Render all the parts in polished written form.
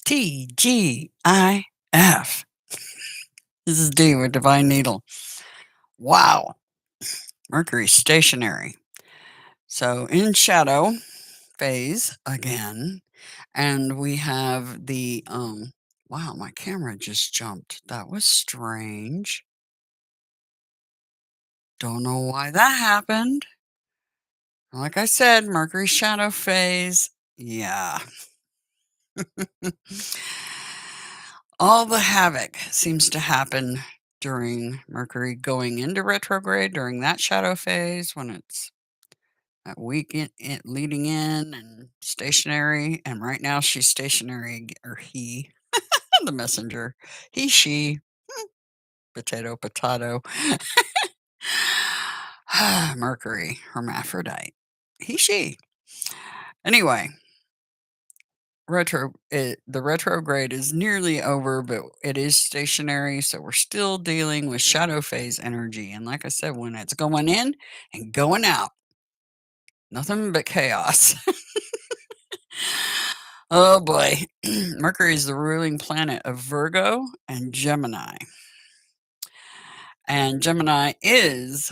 TGIF. This is D with Divine Needle. Wow. Mercury stationary. So in shadow phase again. And we have the wow, my camera just jumped. That was strange. Don't know why that happened. Like I said, Mercury shadow phase. Yeah. All the havoc seems to happen during Mercury going into retrograde during that shadow phase when it's that week leading in and stationary. And right now she's stationary, or he, the messenger, he, she, potato, potato. Mercury, hermaphrodite, he, she. Anyway, the retrograde is nearly over, but it is stationary, so we're still dealing with shadow phase energy. And like I said, when it's going in and going out, nothing but chaos. Oh boy. Mercury is the ruling planet of Virgo and Gemini. And Gemini is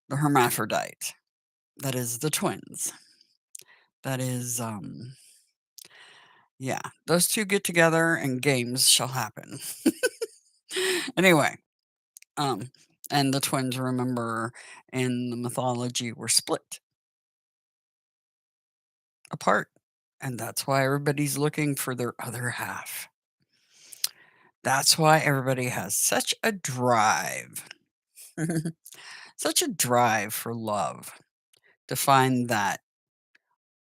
the hermaphrodite. That is the twins. That is yeah, those two get together and games shall happen. Anyway, um and the twins, remember, in the mythology, were split apart. And that's why everybody's looking for their other half. That's why everybody has such a drive. Such a drive for love, to find that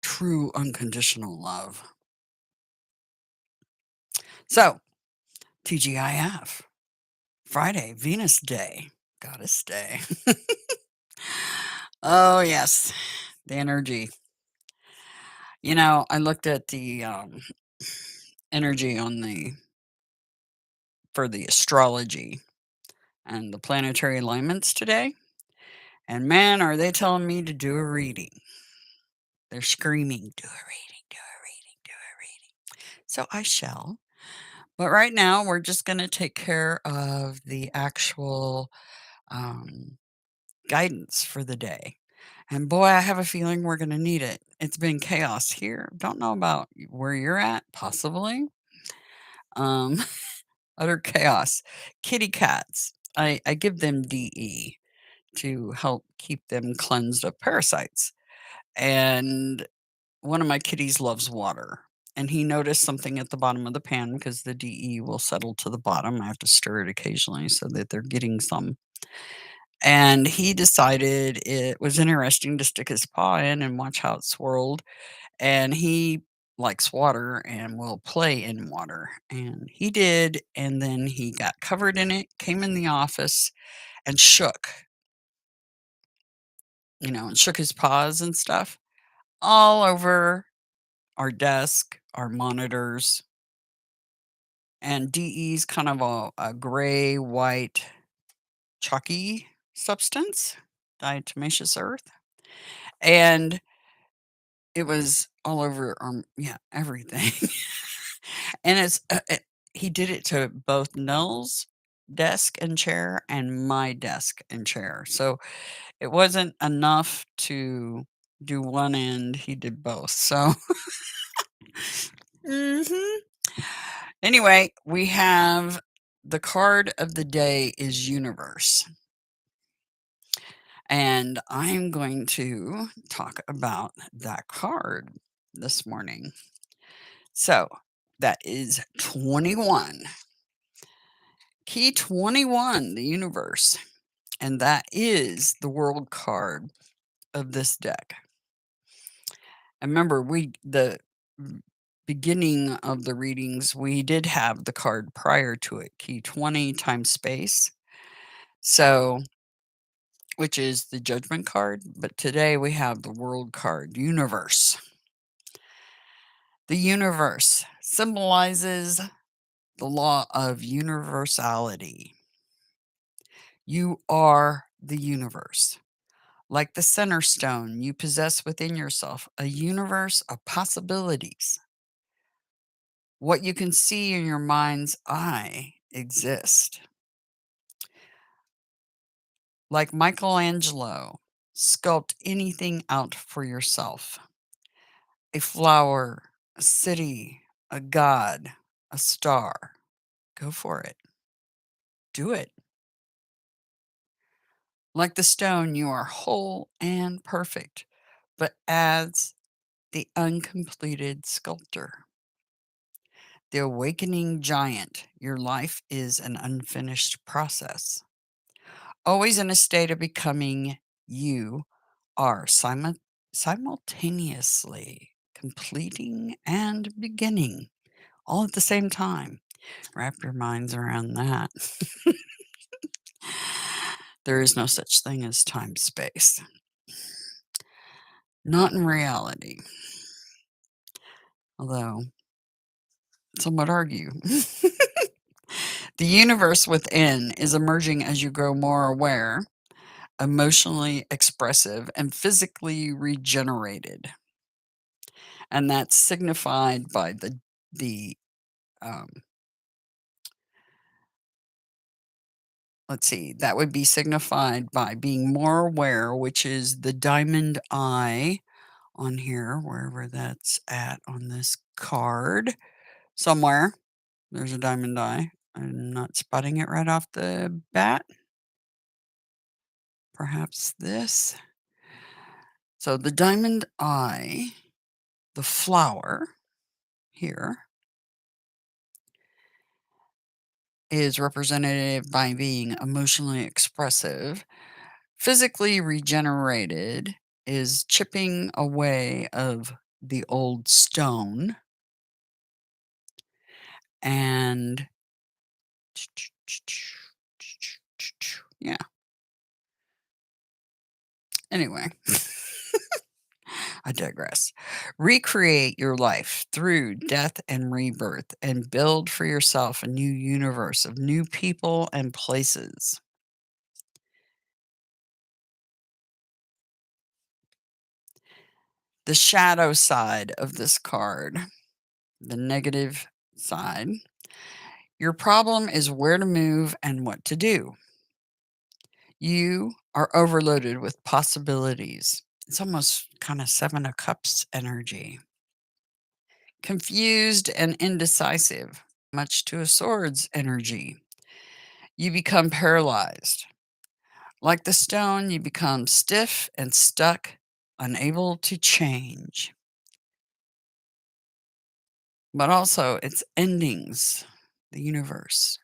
true unconditional love. So, TGIF, Friday, Venus Day, Goddess Day. Oh, yes, the energy. I looked at the energy for the astrology and the planetary alignments today. And man, are they telling me to do a reading. They're screaming, do a reading, do a reading, do a reading. So I shall. But right now, we're just going to take care of the actual guidance for the day. And boy, I have a feeling we're going to need it. It's been chaos here. Don't know about where you're at, possibly. Um, utter chaos. Kitty cats. I give them DE to help keep them cleansed of parasites. And one of my kitties loves water. And he noticed something at the bottom of the pan because the DE will settle to the bottom. I have to stir it occasionally so that they're getting some. And he decided it was interesting to stick his paw in and watch how it swirled. And he likes water and will play in water. And he did. And then he got covered in it, came in the office and shook, and shook his paws and stuff all over our desk, our monitors. And DE's kind of a gray, white, chalky substance, diatomaceous earth. And it was all over, yeah, everything. And he did it to both Nell's desk and chair and my desk and chair. So it wasn't enough to do one end, he did both. So, mhm. Anyway, we have the card of the day is Universe. And I'm going to talk about that card this morning. So that is 21. Key 21, the universe. And that is the world card of this deck. And remember, the beginning of the readings, we did have the card prior to it, key 20, time space. So, which is the judgment card. But today we have the world card, universe. The universe symbolizes the law of universality. You are the universe. Like the center stone, you possess within yourself a universe of possibilities What you can see in your mind's eye exist. Like Michelangelo, sculpt anything out for yourself. A flower, a city, a god, a star. Go for it. Do it. Like the stone, you are whole and perfect, but as the uncompleted sculptor, the awakening giant, your life is an unfinished process. Always in a state of becoming, you are simultaneously completing and beginning all at the same time. Wrap your minds around that. There is no such thing as time space. Not in reality. Although some would argue. The universe within is emerging as you grow more aware, emotionally expressive, and physically regenerated. And that's signified by the um, let's see, that would be signified by being more aware, which is the diamond eye on here, wherever that's at on this card. Somewhere there's a diamond eye. I'm not spotting it right off the bat. Perhaps this. So the diamond eye, the flower here, is represented by being emotionally expressive. Physically regenerated is chipping away of the old stone. And yeah. Anyway, I digress. Recreate your life through death and rebirth and build for yourself a new universe of new people and places. The shadow side of this card, the negative side, your problem is where to move and what to do. You are overloaded with possibilities. It's almost kind of Seven of Cups energy. Confused and indecisive, much to a Swords energy. You become paralyzed. Like the stone, you become stiff and stuck, unable to change. But also, it's endings, the universe.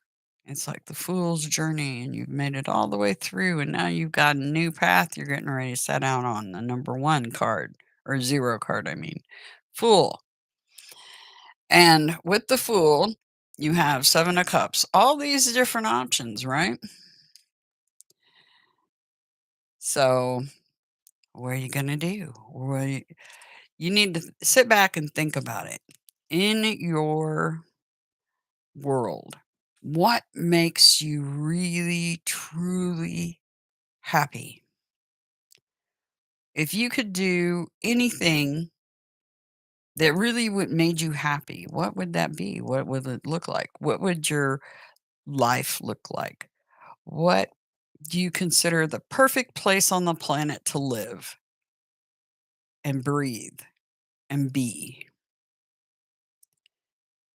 It's like the fool's journey, and you've made it all the way through, and now you've got a new path you're getting ready to set out on. The number one card, or zero card, I mean. Fool. And with the Fool, you have Seven of Cups. All these different options, right? So, what are you going to do? You need to sit back and think about it. In your world, what makes you really, truly happy? If you could do anything that really would made you happy, what would that be? What would it look like? What would your life look like? What do you consider the perfect place on the planet to live and breathe and be?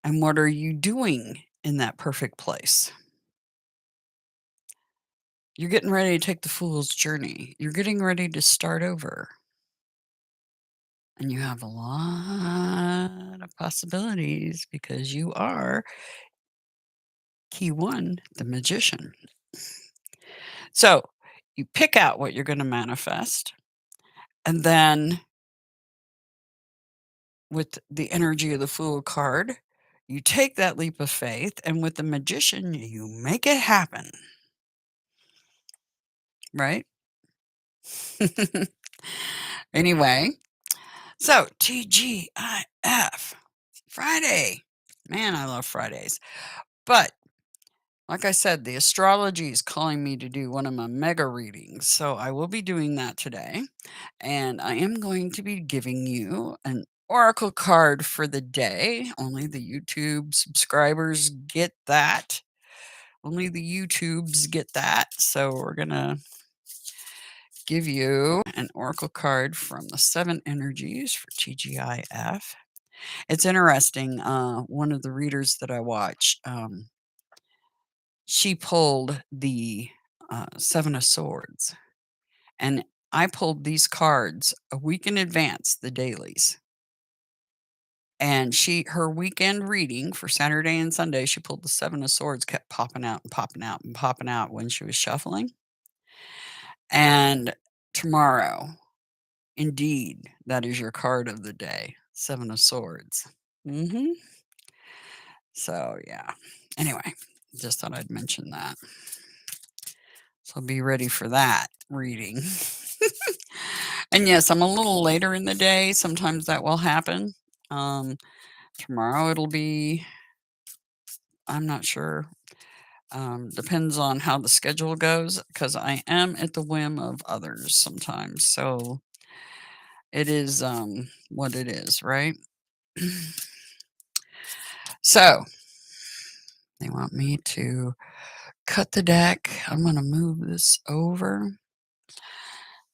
And what are you doing in that perfect place? You're getting ready to take the fool's journey. You're getting ready to start over. And you have a lot of possibilities because you are key one, the magician. So you pick out what you're going to manifest. And then with the energy of the Fool card, you take that leap of faith. And with the magician, you make it happen. Right? Anyway, so TGIF, Friday. Man, I love Fridays. But like I said, the astrology is calling me to do one of my mega readings. So I will be doing that today. And I am going to be giving you an oracle card for the day. Only the YouTube subscribers get that. Only the YouTubes get that. So we're going to give you an oracle card from the seven energies for TGIF. It's interesting. One of the readers that I watch, she pulled the Seven of Swords, and I pulled these cards a week in advance, the dailies. And her weekend reading for Saturday and Sunday, she pulled the Seven of Swords, kept popping out and popping out and popping out when she was shuffling. And tomorrow, indeed, that is your card of the day, Seven of Swords. Hmm. So, yeah. Anyway, just thought I'd mention that. So be ready for that reading. And yes, I'm a little later in the day. Sometimes that will happen. Um, Tomorrow it'll be, I'm not sure. Depends on how the schedule goes because I am at the whim of others sometimes. So it is what it is, right? So they want me to cut the deck. I'm going to move this over.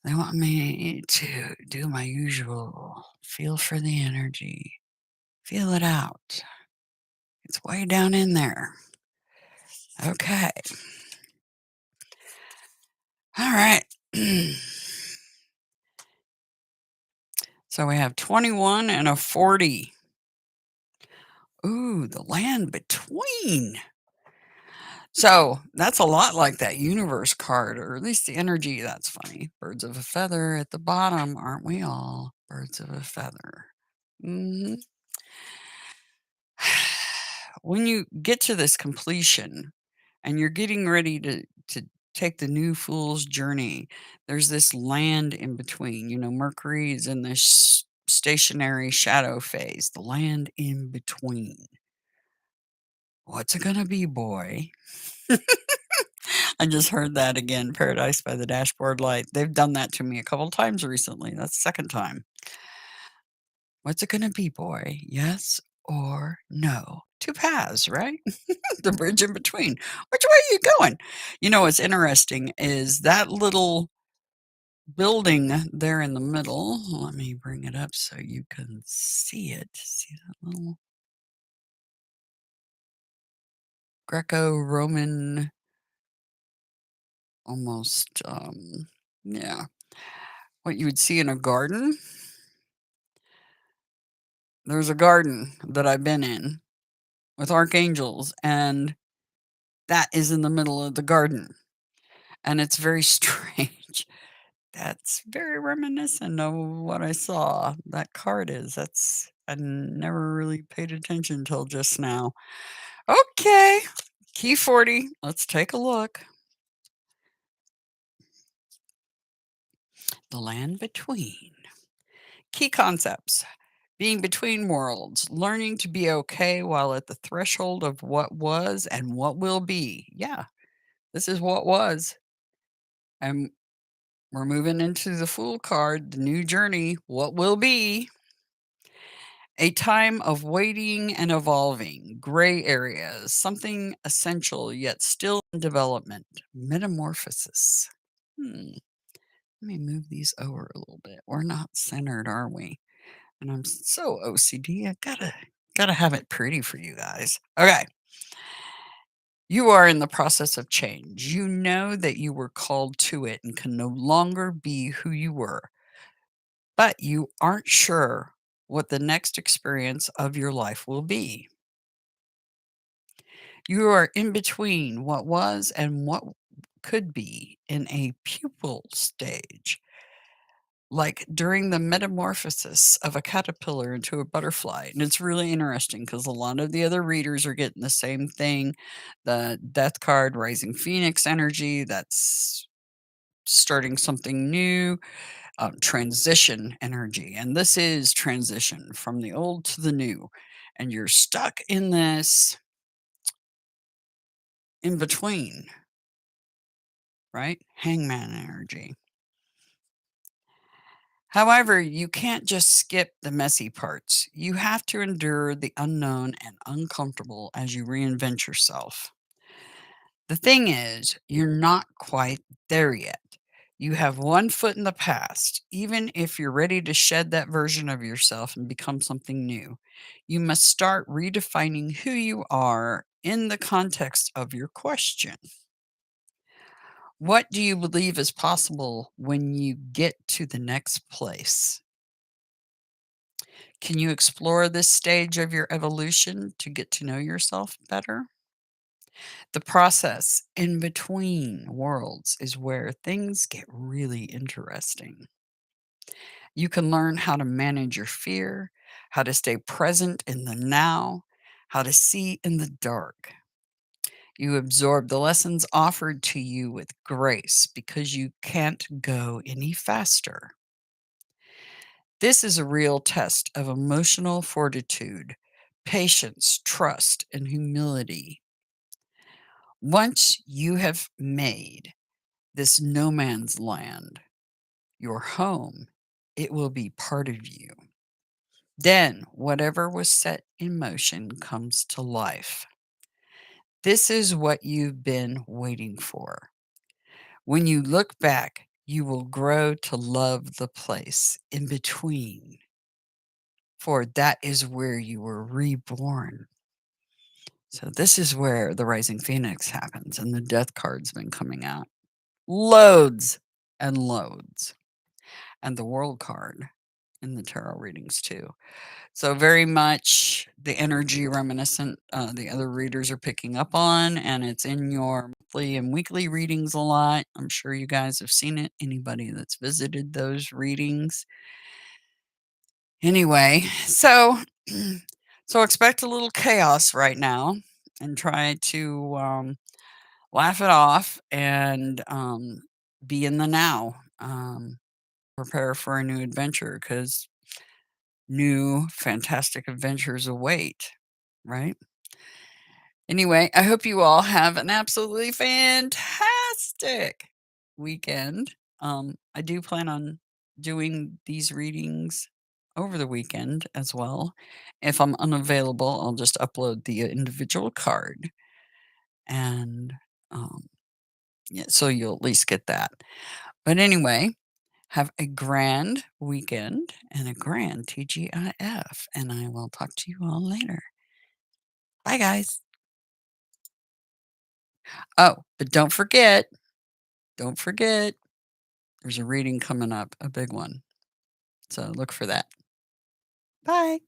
They want me to do my usual feel for the energy, feel it out. It's way down in there. Okay. All right. So we have 21 and a 40. Ooh, the land between. So that's a lot like that universe card, or at least the energy. That's funny. Birds of a feather at the bottom, aren't we all? Birds of a feather. Hmm. When you get to this completion and you're getting ready to take the new fool's journey, there's this land in between. Mercury is in this stationary shadow phase, the land in between. What's it gonna be, boy? I just heard that again, Paradise by the Dashboard Light. They've done that to me a couple times recently. That's the second time. What's it gonna be, boy? Yes or no? Two paths, right? The bridge in between. Which way are you going? What's interesting is that little building there in the middle. Let me bring it up so you can see it. See that little Greco-Roman, almost, yeah, what you would see in a garden. There's a garden that I've been in with archangels, and that is in the middle of the garden. And it's very strange. That's very reminiscent of what I saw that card is. I never really paid attention till just now. Okay, key 40. Let's take a look. The land between. Key concepts. Being between worlds, learning to be okay while at the threshold of what was and what will be. Yeah, this is what was. And we're moving into the Fool card, the new journey, what will be. A time of waiting and evolving, gray areas, something essential yet still in development, metamorphosis. Let me move these over a little bit. We're not centered, are we? And I'm so OCD. I gotta have it pretty for you guys. Okay. You are in the process of change. You know that you were called to it and can no longer be who you were, but you aren't sure what the next experience of your life will be. You are in between what was and what could be in a pupal stage, like during the metamorphosis of a caterpillar into a butterfly. And it's really interesting because a lot of the other readers are getting the same thing. The death card, rising phoenix energy, that's starting something new, transition energy. And this is transition from the old to the new. And you're stuck in this in between, right? Hangman energy. However, you can't just skip the messy parts. You have to endure the unknown and uncomfortable as you reinvent yourself. The thing is, you're not quite there yet. You have one foot in the past. Even if you're ready to shed that version of yourself and become something new, you must start redefining who you are in the context of your question. What do you believe is possible when you get to the next place? Can you explore this stage of your evolution to get to know yourself better? The process in between worlds is where things get really interesting. You can learn how to manage your fear, how to stay present in the now, how to see in the dark. You absorb the lessons offered to you with grace because you can't go any faster. This is a real test of emotional fortitude, patience, trust, and humility. Once you have made this no man's land your home, it will be part of you. Then, whatever was set in motion comes to life. This is what you've been waiting for. When you look back, you will grow to love the place in between, for that is where you were reborn. So, this is where the Rising Phoenix happens, and the Death card's been coming out loads and loads, and the World card in the tarot readings too. So very much the energy reminiscent the other readers are picking up on, and it's in your monthly and weekly readings a lot. I'm sure you guys have seen it. Anybody that's visited those readings. Anyway, so so expect a little chaos right now, and try to laugh it off and be in the now. Prepare for a new adventure because new fantastic adventures await, right? Anyway, I hope you all have an absolutely fantastic weekend. I do plan on doing these readings over the weekend as well. If I'm unavailable, I'll just upload the individual card and yeah, so you'll at least get that. But anyway, have a grand weekend and a grand TGIF, and I will talk to you all later. Bye, guys. Oh, but don't forget, there's a reading coming up, a big one. So look for that. Bye.